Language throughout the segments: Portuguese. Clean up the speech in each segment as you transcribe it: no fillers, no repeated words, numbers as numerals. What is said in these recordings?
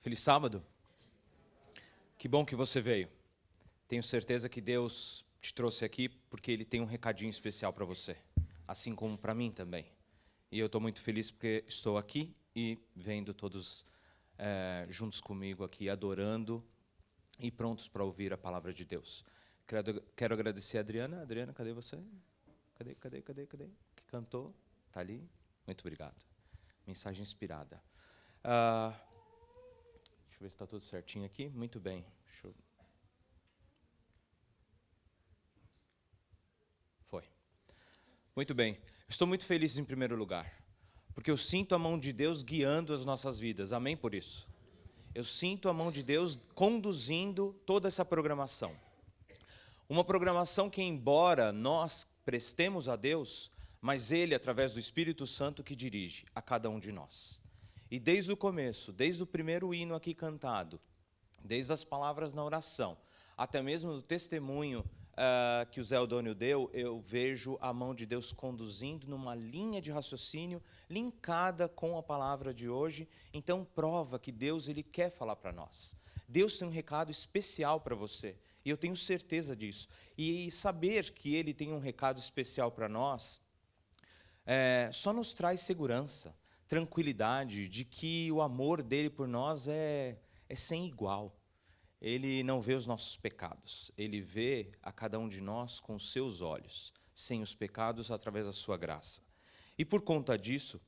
Feliz sábado. Que bom que você veio. Tenho certeza que Deus te trouxe aqui porque Ele tem um recadinho especial para você, assim como para mim também. E eu estou muito feliz porque estou aqui e vendo todos juntos comigo aqui, adorando e prontos para ouvir a palavra de Deus. Quero agradecer a Adriana. Adriana, cadê você? Cadê? Que cantou? Está ali? Muito obrigado. Mensagem inspirada. Deixa eu ver se está tudo certinho aqui. Muito bem. Foi. Muito bem. Estou muito feliz em primeiro lugar, porque eu sinto a mão de Deus guiando as nossas vidas. Amém por isso? Eu sinto a mão de Deus conduzindo toda essa programação. Uma programação que, embora nós prestemos a Deus, mas Ele, através do Espírito Santo, que dirige a cada um de nós. E desde o começo, desde o primeiro hino aqui cantado, desde as palavras na oração, até mesmo no testemunho que o Zé Odônio deu, eu vejo a mão de Deus conduzindo numa linha de raciocínio linkada com a palavra de hoje. Então prova que Deus ele quer falar para nós. Deus tem um recado especial para você, e eu tenho certeza disso. E saber que Ele tem um recado especial para nós só nos traz segurança, tranquilidade de que o amor dele por nós é sem igual. Ele não vê os nossos pecados, ele vê a cada um de nós com os seus olhos, sem os pecados, através da sua graça. E por conta disso,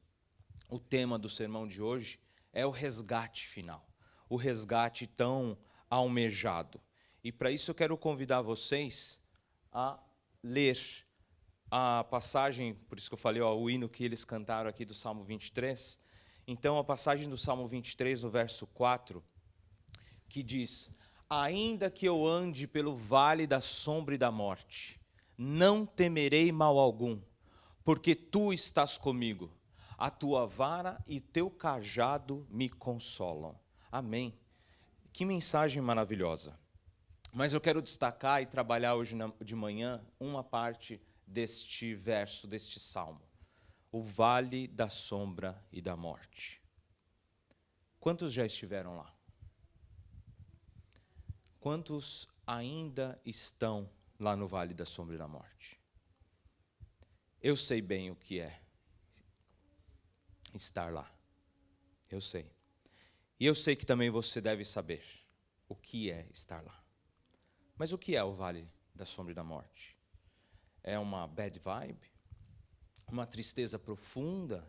o tema do sermão de hoje é o resgate final, o resgate tão almejado. E para isso eu quero convidar vocês a ler a passagem, por isso que eu falei, o hino que eles cantaram aqui do Salmo 23. Então, a passagem do Salmo 23, no verso 4, que diz: ainda que eu ande pelo vale da sombra e da morte, não temerei mal algum, porque tu estás comigo, a tua vara e teu cajado me consolam. Amém. Que mensagem maravilhosa. Mas eu quero destacar e trabalhar hoje de manhã uma parte deste verso, deste salmo. O vale da sombra e da morte. Quantos já estiveram lá? Quantos ainda estão lá no vale da sombra e da morte? Eu sei bem o que é estar lá. Eu sei. E eu sei que também você deve saber o que é estar lá. Mas o que é o vale da sombra e da morte? É uma bad vibe? Uma tristeza profunda?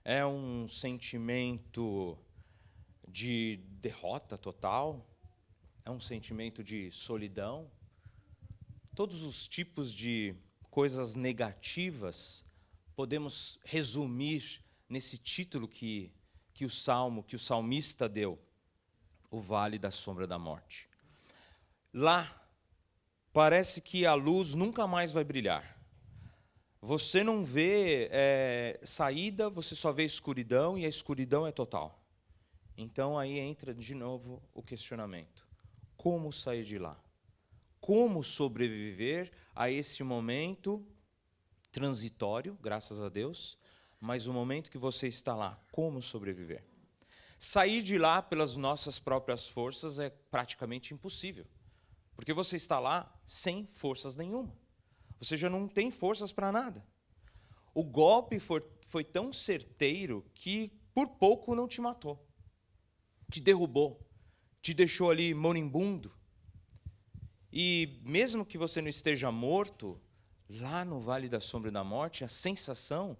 É um sentimento de derrota total? É um sentimento de solidão? Todos os tipos de coisas negativas podemos resumir nesse título que o salmista deu, o vale da sombra da morte. Lá, parece que a luz nunca mais vai brilhar. Você não vê saída, você só vê escuridão, e a escuridão é total. Então aí entra de novo o questionamento. Como sair de lá? Como sobreviver a esse momento transitório, graças a Deus, mas o momento que você está lá, como sobreviver? Sair de lá pelas nossas próprias forças é praticamente impossível. Porque você está lá sem forças nenhuma. Você já não tem forças para nada. O golpe foi tão certeiro que por pouco não te matou. Te derrubou. Te deixou ali moribundo. E mesmo que você não esteja morto, lá no Vale da Sombra e da Morte, a sensação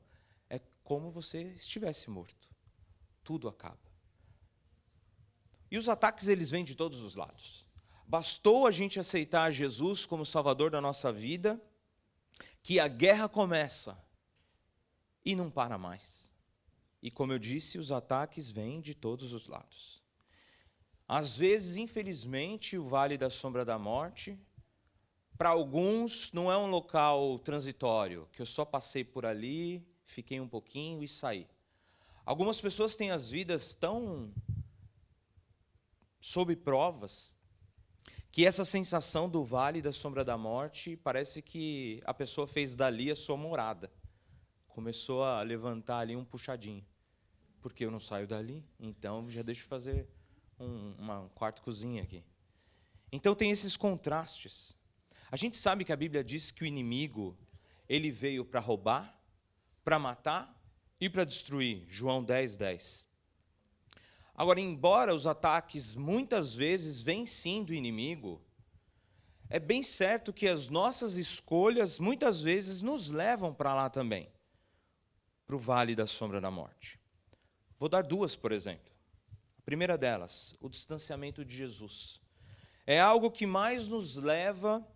é como você estivesse morto. Tudo acaba. E os ataques, eles vêm de todos os lados. Bastou a gente aceitar Jesus como Salvador da nossa vida, que a guerra começa e não para mais. E como eu disse, os ataques vêm de todos os lados. Às vezes, infelizmente, o Vale da Sombra da Morte, para alguns, não é um local transitório, que eu só passei por ali, fiquei um pouquinho e saí. Algumas pessoas têm as vidas tão sob provas, que essa sensação do vale da sombra da morte, parece que a pessoa fez dali a sua morada. Começou a levantar ali um puxadinho. Porque eu não saio dali, então já deixo fazer um quarto-cozinha aqui. Então tem esses contrastes. A gente sabe que a Bíblia diz que o inimigo, ele veio para roubar, para matar e para destruir. João 10:10. Agora, embora os ataques muitas vezes vêm sim do inimigo, é bem certo que as nossas escolhas muitas vezes nos levam para lá também, para o vale da sombra da morte. Vou dar duas, por exemplo. A primeira delas, o distanciamento de Jesus. É algo que mais nos leva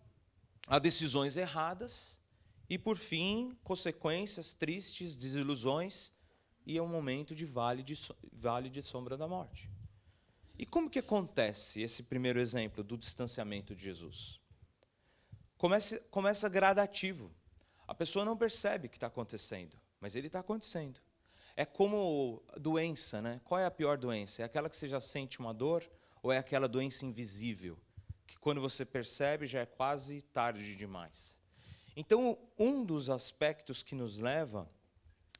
a decisões erradas e, por fim, consequências tristes, desilusões, e é um momento de vale de sombra da morte. E como que acontece esse primeiro exemplo do distanciamento de Jesus? Começa gradativo. A pessoa não percebe que está acontecendo, mas ele está acontecendo. É como doença, né? Qual é a pior doença? É aquela que você já sente uma dor ou é aquela doença invisível? Que quando você percebe já é quase tarde demais. Então, um dos aspectos que nos leva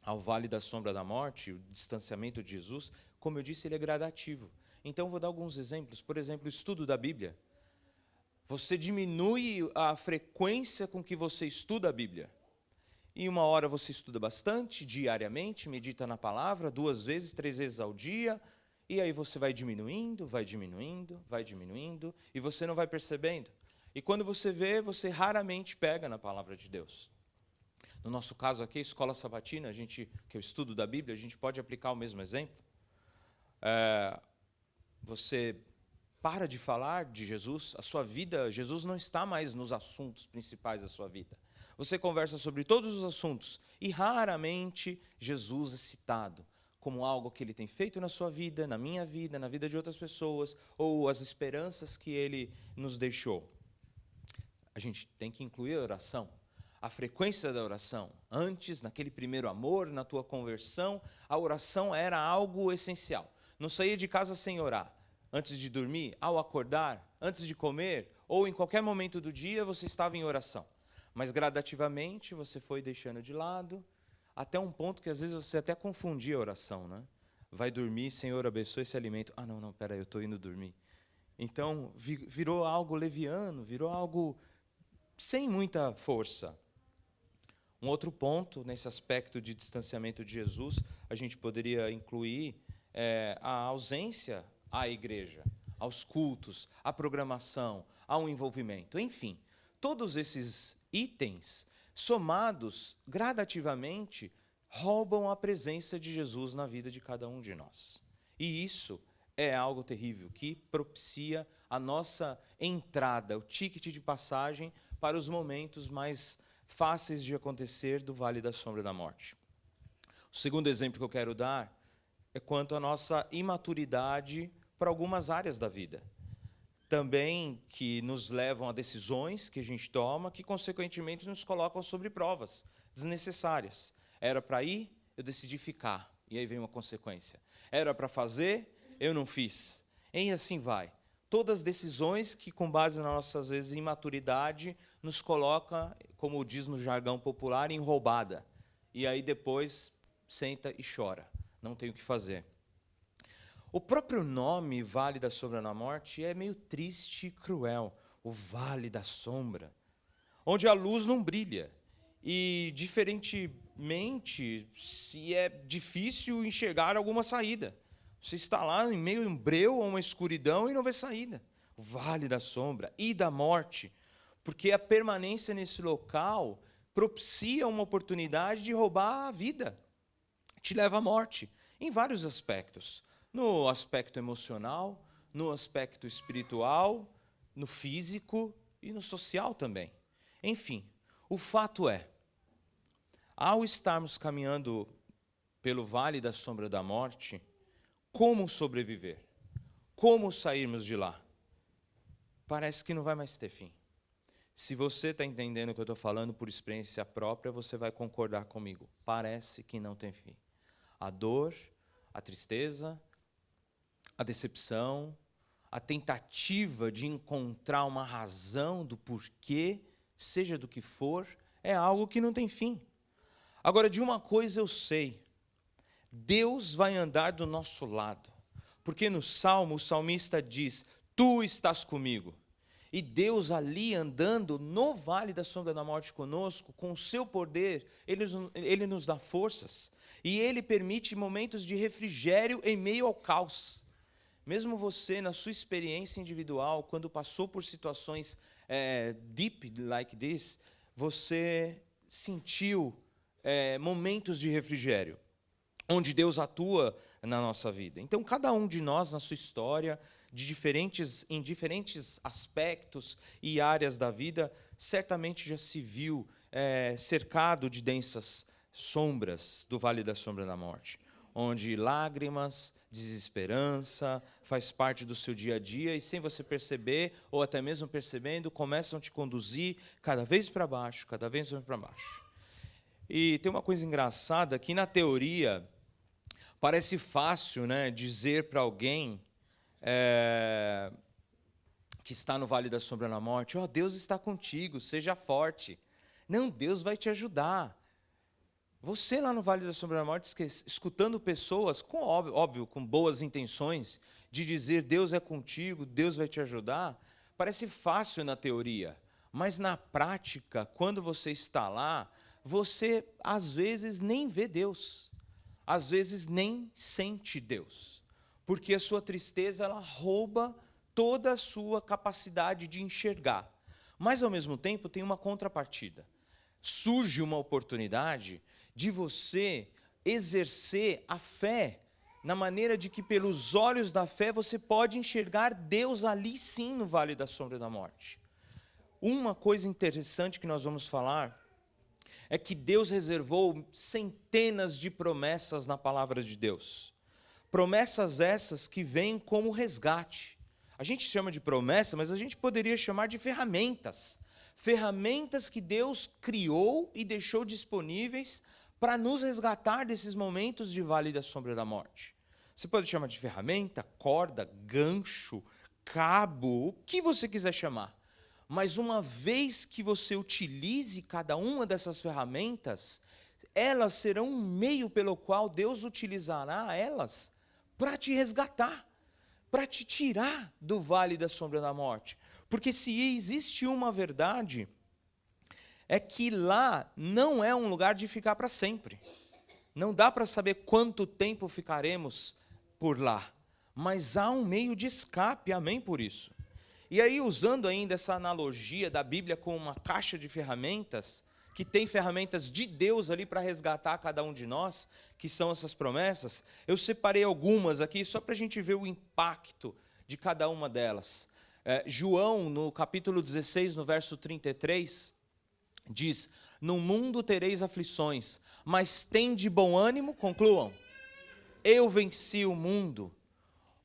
ao vale da sombra da morte, o distanciamento de Jesus, como eu disse, ele é gradativo. Então, vou dar alguns exemplos. Por exemplo, o estudo da Bíblia. Você diminui a frequência com que você estuda a Bíblia. E uma hora você estuda bastante, diariamente, medita na palavra, 2 vezes, 3 vezes ao dia, e aí você vai diminuindo, e você não vai percebendo. E quando você vê, você raramente pega na palavra de Deus. No nosso caso aqui, escola sabatina, que é o estudo da Bíblia, a gente pode aplicar o mesmo exemplo. Você para de falar de Jesus, a sua vida, Jesus não está mais nos assuntos principais da sua vida. Você conversa sobre todos os assuntos e raramente Jesus é citado como algo que ele tem feito na sua vida, na minha vida, na vida de outras pessoas, ou as esperanças que ele nos deixou. A gente tem que incluir a oração, a frequência da oração. Antes, naquele primeiro amor, na tua conversão, a oração era algo essencial. Não saía de casa sem orar. Antes de dormir, ao acordar, antes de comer, ou em qualquer momento do dia, você estava em oração. Mas gradativamente você foi deixando de lado, até um ponto que às vezes você até confundia a oração, né? Vai dormir, Senhor, abençoe esse alimento. Ah, não, peraí, eu estou indo dormir. Então, virou algo leviano, virou algo sem muita força. Um outro ponto, nesse aspecto de distanciamento de Jesus, a gente poderia incluir a ausência à igreja, aos cultos, à programação, ao envolvimento. Enfim, todos esses itens, somados gradativamente, roubam a presença de Jesus na vida de cada um de nós. E isso é algo terrível, que propicia a nossa entrada, o ticket de passagem para os momentos mais fáceis de acontecer do Vale da Sombra da Morte. O segundo exemplo que eu quero dar é quanto à nossa imaturidade para algumas áreas da vida. Também que nos levam a decisões que a gente toma, que consequentemente nos colocam sobre provas desnecessárias. Era para ir, eu decidi ficar, e aí vem uma consequência. Era para fazer, eu não fiz. E assim vai. Todas as decisões que, com base na nossa, às vezes, imaturidade, nos coloca, como diz no jargão popular, em roubada. E aí depois senta e chora. Não tem o que fazer. O próprio nome Vale da Sombra da Morte é meio triste e cruel. O Vale da Sombra, onde a luz não brilha. E, diferentemente, se é difícil enxergar alguma saída. Você está lá em meio a um breu ou uma escuridão e não vê saída. O Vale da Sombra e da Morte. Porque a permanência nesse local propicia uma oportunidade de roubar a vida. Te leva à morte, em vários aspectos. No aspecto emocional, no aspecto espiritual, no físico e no social também. Enfim, o fato é, ao estarmos caminhando pelo Vale da Sombra da Morte, como sobreviver? Como sairmos de lá? Parece que não vai mais ter fim. Se você está entendendo o que eu estou falando por experiência própria, você vai concordar comigo. Parece que não tem fim. A dor, a tristeza, a decepção, a tentativa de encontrar uma razão do porquê, seja do que for, é algo que não tem fim. Agora, de uma coisa eu sei, Deus vai andar do nosso lado. Porque no Salmo, o salmista diz, tu estás comigo. E Deus ali andando no vale da sombra da morte conosco, com o seu poder, Ele nos dá forças. E Ele permite momentos de refrigério em meio ao caos. Mesmo você, na sua experiência individual, quando passou por situações deep like this, você sentiu momentos de refrigério, onde Deus atua na nossa vida. Então, cada um de nós, na sua história, em diferentes aspectos e áreas da vida, certamente já se viu cercado de densas sombras do vale da sombra da morte, onde lágrimas, desesperança faz parte do seu dia a dia e, sem você perceber, ou até mesmo percebendo, começam a te conduzir cada vez para baixo, cada vez mais para baixo. E tem uma coisa engraçada que, na teoria, parece fácil, né, dizer para alguém que está no vale da sombra da morte, Deus está contigo, seja forte. Não, Deus vai te ajudar. Você lá no vale da sombra da morte, escutando pessoas, óbvio, com boas intenções, de dizer Deus é contigo, Deus vai te ajudar, parece fácil na teoria, mas na prática, quando você está lá, você às vezes nem vê Deus, às vezes nem sente Deus. Porque a sua tristeza, ela rouba toda a sua capacidade de enxergar. Mas, ao mesmo tempo, tem uma contrapartida. Surge uma oportunidade de você exercer a fé, na maneira de que, pelos olhos da fé, você pode enxergar Deus ali sim no vale da sombra da morte. Uma coisa interessante que nós vamos falar é que Deus reservou centenas de promessas na palavra de Deus. Promessas essas que vêm como resgate. A gente chama de promessa, mas a gente poderia chamar de ferramentas. Ferramentas que Deus criou e deixou disponíveis para nos resgatar desses momentos de vale da sombra da morte. Você pode chamar de ferramenta, corda, gancho, cabo, o que você quiser chamar. Mas uma vez que você utilize cada uma dessas ferramentas, elas serão um meio pelo qual Deus utilizará elas para te resgatar, para te tirar do vale da sombra da morte. Porque se existe uma verdade, é que lá não é um lugar de ficar para sempre. Não dá para saber quanto tempo ficaremos por lá, mas há um meio de escape, amém por isso. E aí, usando ainda essa analogia da Bíblia com uma caixa de ferramentas, que tem ferramentas de Deus ali para resgatar cada um de nós, que são essas promessas, eu separei algumas aqui só para a gente ver o impacto de cada uma delas. João, no capítulo 16, no verso 33, diz, no mundo tereis aflições, mas tende bom ânimo, concluam, eu venci o mundo.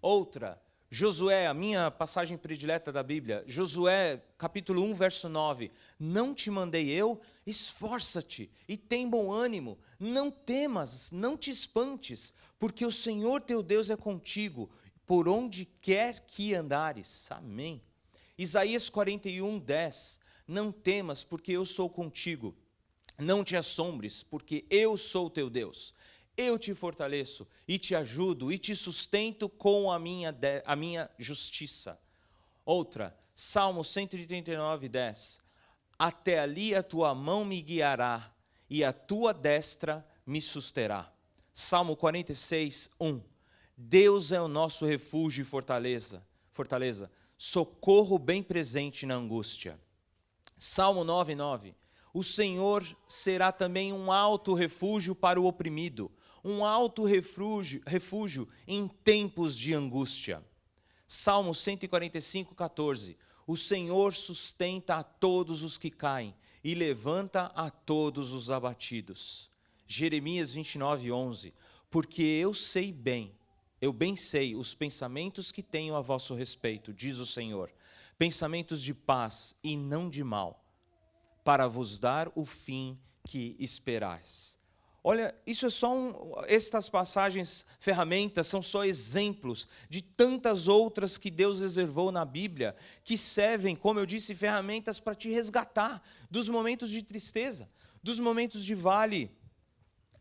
Outra, Josué, a minha passagem predileta da Bíblia, Josué, capítulo 1, verso 9, não te mandei eu, esforça-te e tem bom ânimo, não temas, não te espantes, porque o Senhor teu Deus é contigo, por onde quer que andares. Amém. Isaías 41, 10, não temas, porque eu sou contigo, não te assombres, porque eu sou teu Deus. Eu te fortaleço e te ajudo e te sustento com a minha justiça. Outra, Salmo 139, 10. Até ali a tua mão me guiará e a tua destra me susterá. Salmo 46, 1. Deus é o nosso refúgio e fortaleza, socorro bem presente na angústia. Salmo 9, 9. O Senhor será também um alto refúgio para o oprimido, um alto refúgio em tempos de angústia. Salmo 145, 14. O Senhor sustenta a todos os que caem e levanta a todos os abatidos. Jeremias 29, 11. Porque eu bem sei os pensamentos que tenho a vosso respeito, diz o Senhor, pensamentos de paz e não de mal, para vos dar o fim que esperais. Olha, isso é só estas passagens, ferramentas, são só exemplos de tantas outras que Deus reservou na Bíblia, que servem, como eu disse, ferramentas para te resgatar dos momentos de tristeza, dos momentos de vale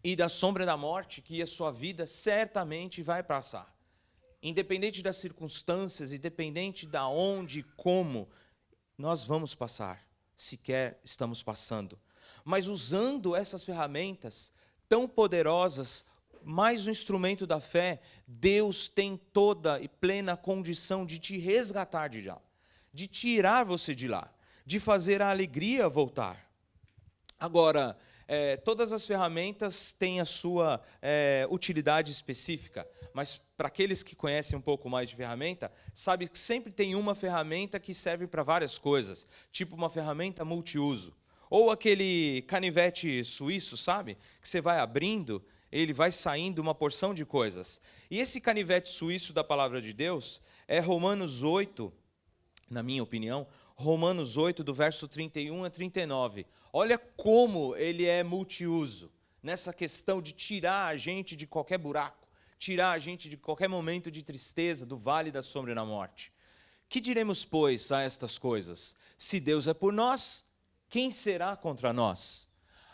e da sombra da morte, que a sua vida certamente vai passar. independente das circunstâncias, independente da onde e como, nós vamos passar, sequer estamos passando. Mas usando essas ferramentas tão poderosas, mais um instrumento da fé, Deus tem toda e plena condição de te resgatar de lá, de tirar você de lá, de fazer a alegria voltar. Agora, todas as ferramentas têm a sua utilidade específica, mas para aqueles que conhecem um pouco mais de ferramenta, sabe que sempre tem uma ferramenta que serve para várias coisas, tipo uma ferramenta multiuso. Ou aquele canivete suíço, sabe? Que você vai abrindo, ele vai saindo uma porção de coisas. E esse canivete suíço da palavra de Deus é Romanos 8, na minha opinião, Romanos 8, do verso 31 a 39. Olha como ele é multiuso, nessa questão de tirar a gente de qualquer buraco, tirar a gente de qualquer momento de tristeza, do vale da sombra da morte. Que diremos, pois, a estas coisas? Se Deus é por nós, quem será contra nós?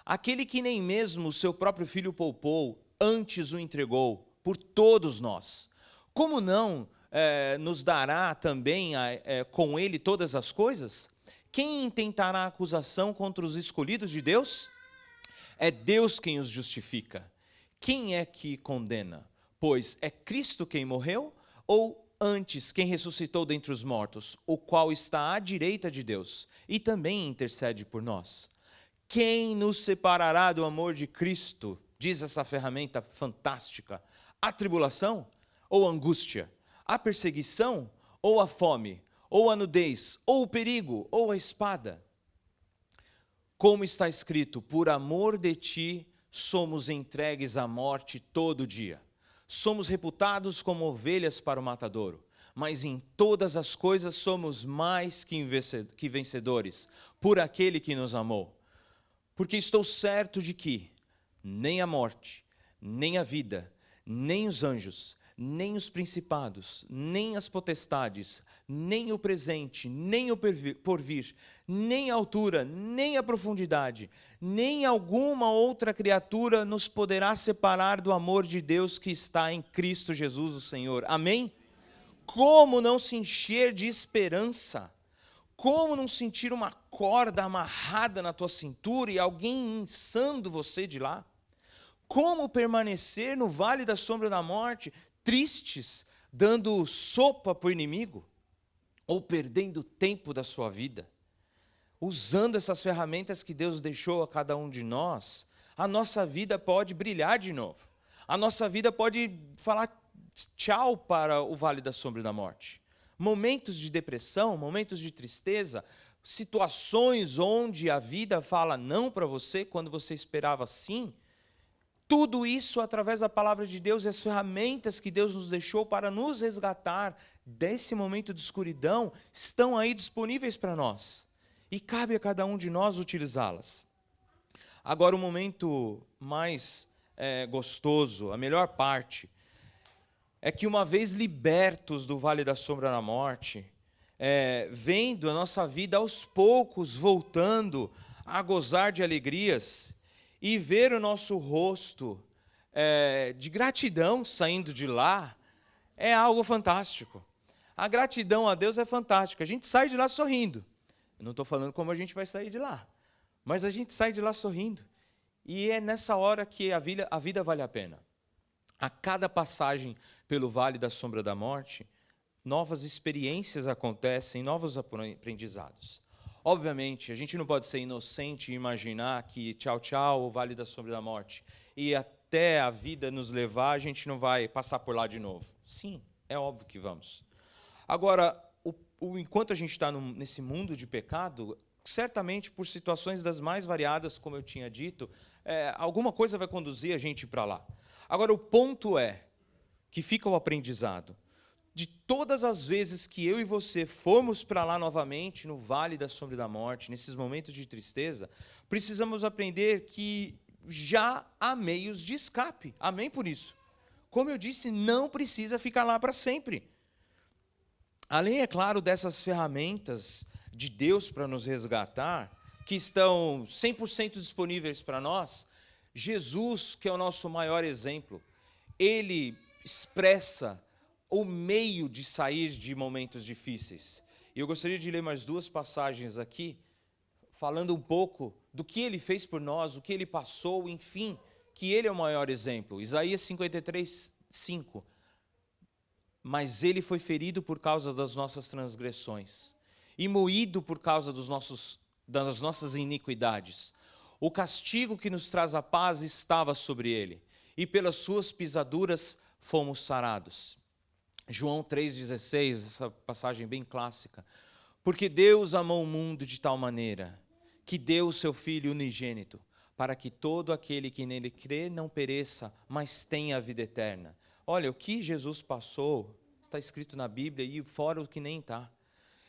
Aquele que nem mesmo o seu próprio filho poupou, antes o entregou por todos nós. Como não nos dará também com ele todas as coisas? Quem intentará acusação contra os escolhidos de Deus? É Deus quem os justifica. Quem é que condena? Pois é Cristo quem morreu, ou antes quem ressuscitou dentre os mortos, o qual está à direita de Deus e também intercede por nós. Quem nos separará do amor de Cristo? Diz essa ferramenta fantástica. A tribulação ou a angústia? A perseguição ou a fome? Ou a nudez? Ou o perigo? Ou a espada? Como está escrito, por amor de ti somos entregues à morte todo dia. Somos reputados como ovelhas para o matadouro, mas em todas as coisas somos mais que vencedores, por aquele que nos amou. Porque estou certo de que nem a morte, nem a vida, nem os anjos, nem os principados, nem as potestades, nem o presente, nem o porvir, nem a altura, nem a profundidade, nem alguma outra criatura nos poderá separar do amor de Deus que está em Cristo Jesus, o Senhor. Amém? Como não se encher de esperança? Como não sentir uma corda amarrada na tua cintura e alguém inçando você de lá? Como permanecer no vale da sombra da morte, tristes, dando sopa para o inimigo? Ou perdendo o tempo da sua vida? Usando essas ferramentas que Deus deixou a cada um de nós, a nossa vida pode brilhar de novo. A nossa vida pode falar tchau para o vale da sombra da morte. Momentos de depressão, momentos de tristeza, situações onde a vida fala não para você quando você esperava sim. Tudo isso através da palavra de Deus e as ferramentas que Deus nos deixou para nos resgatar desse momento de escuridão estão aí disponíveis para nós. E cabe a cada um de nós utilizá-las. Agora, o momento mais gostoso, a melhor parte, é que uma vez libertos do vale da sombra da morte, vendo a nossa vida aos poucos voltando a gozar de alegrias, e ver o nosso rosto de gratidão saindo de lá, é algo fantástico. A gratidão a Deus é fantástica. A gente sai de lá sorrindo. Eu não estou falando como a gente vai sair de lá, mas a gente sai de lá sorrindo. E é nessa hora que a vida vale a pena. A cada passagem pelo vale da sombra da morte, novas experiências acontecem, novos aprendizados. Obviamente, a gente não pode ser inocente e imaginar que tchau, tchau, o vale da sombra da morte, e até a vida nos levar, a gente não vai passar por lá de novo. Sim, é óbvio que vamos. Agora, enquanto a gente está nesse mundo de pecado, certamente por situações das mais variadas, como eu tinha dito, alguma coisa vai conduzir a gente para lá. Agora, o ponto é que fica o aprendizado. De todas as vezes que eu e você formos para lá novamente, no vale da sombra da morte, nesses momentos de tristeza, precisamos aprender que já há meios de escape. Amém por isso? Como eu disse, não precisa ficar lá para sempre. Além, é claro, dessas ferramentas de Deus para nos resgatar, que estão 100% disponíveis para nós, Jesus, que é o nosso maior exemplo, ele expressa o meio de sair de momentos difíceis. E eu gostaria de ler mais 2 passagens aqui, falando um pouco do que ele fez por nós, o que ele passou, enfim, que ele é o maior exemplo. Isaías 53, 5. Mas ele foi ferido por causa das nossas transgressões, e moído por causa das nossas iniquidades. O castigo que nos traz a paz estava sobre ele, e pelas suas pisaduras fomos sarados. João 3,16, essa passagem bem clássica. Porque Deus amou o mundo de tal maneira, que deu o seu Filho unigênito, para que todo aquele que nele crê não pereça, mas tenha a vida eterna. Olha, o que Jesus passou, está escrito na Bíblia, e fora o que nem está.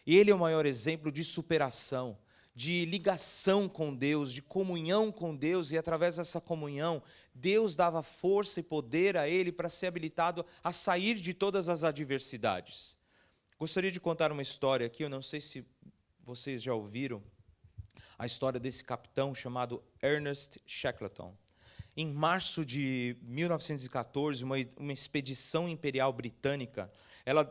E ele é o maior exemplo de superação, de ligação com Deus, de comunhão com Deus, e através dessa comunhão, Deus dava força e poder a ele para ser habilitado a sair de todas as adversidades. Gostaria de contar uma história aqui, eu não sei se vocês já ouviram, a história desse capitão chamado Ernest Shackleton. Em março de 1914, uma expedição imperial britânica, ela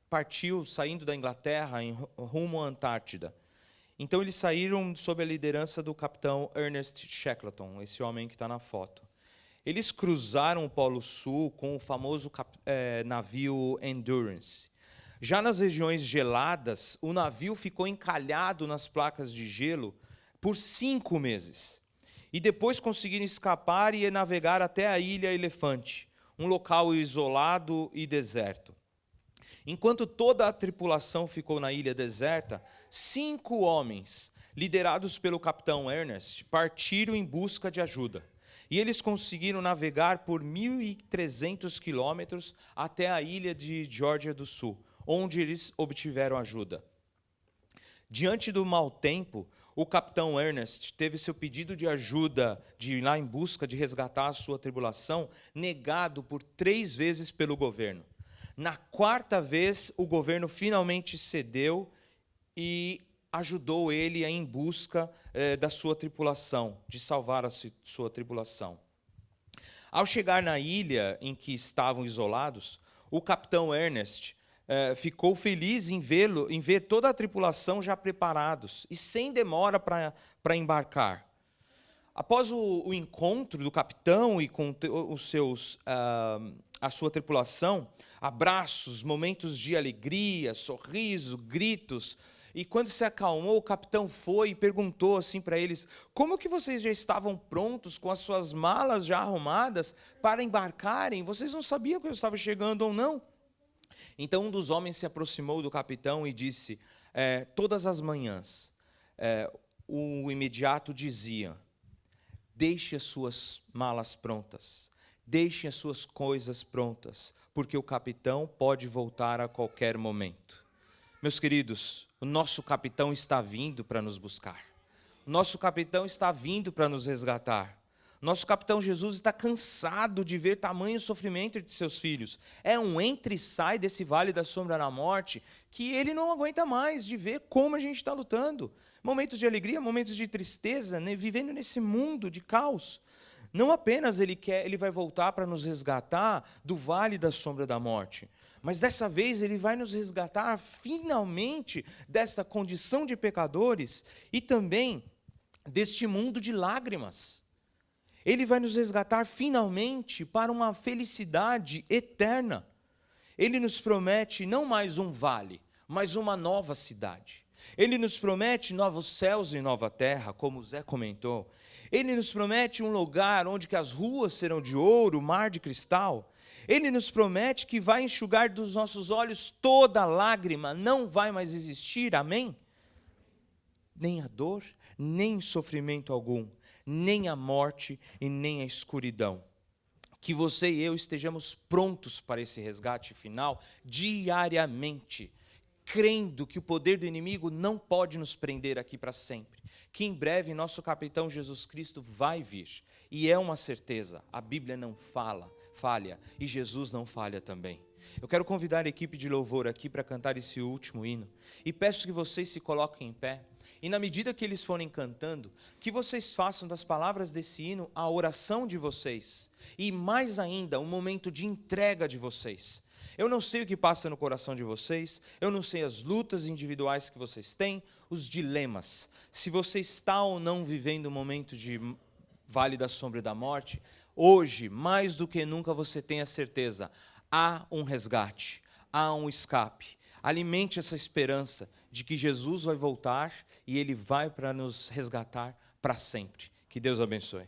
partiu, saindo da Inglaterra, rumo à Antártida. Então, eles saíram sob a liderança do capitão Ernest Shackleton, esse homem que está na foto. Eles cruzaram o Polo Sul com o famoso navio Endurance. Já nas regiões geladas, o navio ficou encalhado nas placas de gelo por 5 meses. E depois conseguiram escapar e navegar até a Ilha Elefante, um local isolado e deserto. Enquanto toda a tripulação ficou na ilha deserta, 5 homens, liderados pelo capitão Ernest, partiram em busca de ajuda. E eles conseguiram navegar por 1.300 quilômetros até a ilha de Geórgia do Sul, onde eles obtiveram ajuda. Diante do mau tempo, o capitão Ernest teve seu pedido de ajuda, de ir lá em busca de resgatar a sua tripulação, negado por 3 vezes pelo governo. Na 4ª vez, o governo finalmente cedeu e ajudou ele a ir em busca da sua tripulação, de salvar a sua tripulação. Ao chegar na ilha em que estavam isolados, o capitão Ernest ficou feliz em ver toda a tripulação já preparados e sem demora para embarcar. Após o encontro do capitão e com a sua tripulação, abraços, momentos de alegria, sorriso, gritos. E quando se acalmou, o capitão foi e perguntou assim para eles: como que vocês já estavam prontos com as suas malas já arrumadas para embarcarem? Vocês não sabiam que eu estava chegando ou não? Então um dos homens se aproximou do capitão e disse: todas as manhãs, o imediato dizia: deixe as suas malas prontas, deixe as suas coisas prontas, porque o capitão pode voltar a qualquer momento. Meus queridos, o nosso capitão está vindo para nos buscar. O nosso capitão está vindo para nos resgatar. Nosso capitão Jesus está cansado de ver tamanho sofrimento de seus filhos. É um entra e sai desse vale da sombra da morte que ele não aguenta mais de ver como a gente está lutando. Momentos de alegria, momentos de tristeza, né? Vivendo nesse mundo de caos. Não apenas ele vai voltar para nos resgatar do vale da sombra da morte, mas dessa vez ele vai nos resgatar finalmente desta condição de pecadores e também deste mundo de lágrimas. Ele vai nos resgatar finalmente para uma felicidade eterna. Ele nos promete não mais um vale, mas uma nova cidade. Ele nos promete novos céus e nova terra, como o Zé comentou. Ele nos promete um lugar onde que as ruas serão de ouro, mar de cristal. Ele nos promete que vai enxugar dos nossos olhos toda lágrima, não vai mais existir, amém? Nem a dor, nem sofrimento algum, nem a morte e nem a escuridão. Que você e eu estejamos prontos para esse resgate final diariamente, crendo que o poder do inimigo não pode nos prender aqui para sempre, que em breve nosso capitão Jesus Cristo vai vir, e é uma certeza, a Bíblia não falha, e Jesus não falha também. Eu quero convidar a equipe de louvor aqui para cantar esse último hino, e peço que vocês se coloquem em pé, e na medida que eles forem cantando, que vocês façam das palavras desse hino a oração de vocês, e mais ainda, um momento de entrega de vocês. Eu não sei o que passa no coração de vocês, eu não sei as lutas individuais que vocês têm, os dilemas. Se você está ou não vivendo um momento de vale da sombra e da morte, hoje, mais do que nunca, você tem a certeza, há um resgate, há um escape. Alimente essa esperança de que Jesus vai voltar e Ele vai para nos resgatar para sempre. Que Deus abençoe.